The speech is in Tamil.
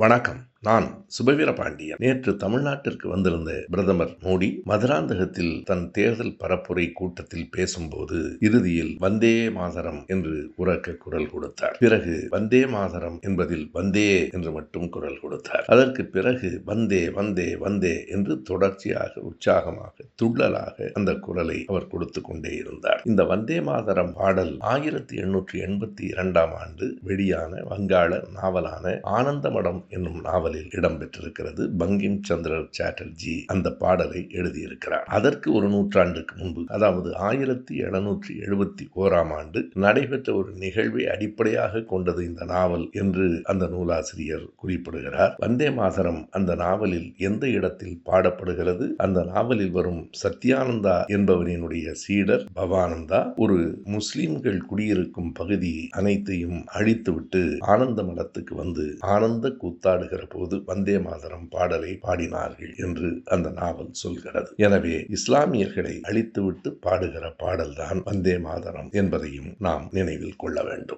வணக்கம். நான் சுபவீர பாண்டியன். நேற்று தமிழ்நாட்டிற்கு வந்திருந்த பிரதமர் மோடி மதுராந்தகத்தில் தன் தேர்தல் பரப்புரை கூட்டத்தில் பேசும்போது இறுதியில் வந்தே மாதரம் என்று உரக்க குரல் கொடுத்தார். பிறகு வந்தே மாதரம் என்பதில் வந்தே என்று மட்டும் குரல் கொடுத்தார். அதற்கு பிறகு வந்தே வந்தே வந்தே என்று தொடர்ச்சியாக உற்சாகமாக துள்ளலாக அந்த குரலை அவர் கொடுத்து கொண்டே இருந்தார். இந்த வந்தே மாதரம் பாடல் 1882 ஆண்டு வெளியான வங்காள நாவலான ஆனந்தமடம் என்னும் நாவலில் இடம்பெற்றிருக்கிறது. பங்கிம் சந்திர சாட்டர்ஜி அந்த பாடலை எழுதியிருக்கிறார். அதற்கு ஒரு நூற்றாண்டுக்கு முன்பு, அதாவது 1771 ஆண்டு நடைபெற்ற ஒரு நிகழ்வை அடிப்படையாக கொண்டது இந்த நாவல் என்று அந்த நூலாசிரியர் குறிப்பிடுகிறார். வந்தே மாதரம் அந்த நாவலில் எந்த இடத்தில் பாடப்படுகிறது? அந்த நாவலில் வரும் சத்யானந்தா என்பவரினுடைய சீடர் பவானந்தா ஒரு முஸ்லிம்கள் குடியிருக்கும் பகுதி அனைத்தையும் அழித்துவிட்டு ஆனந்த மடத்துக்கு வந்து ஆனந்த கூத்தாடுகிற போது வந்தே மாதரம் பாடலை பாடினார்கள் என்று அந்த நாவல் சொல்கிறது. எனவே இஸ்லாமியர்களை அழித்துவிட்டு பாடுகிற பாடல்தான் வந்தே மாதரம் என்பதையும் நாம் நினைவில் கொள்ள வேண்டும்.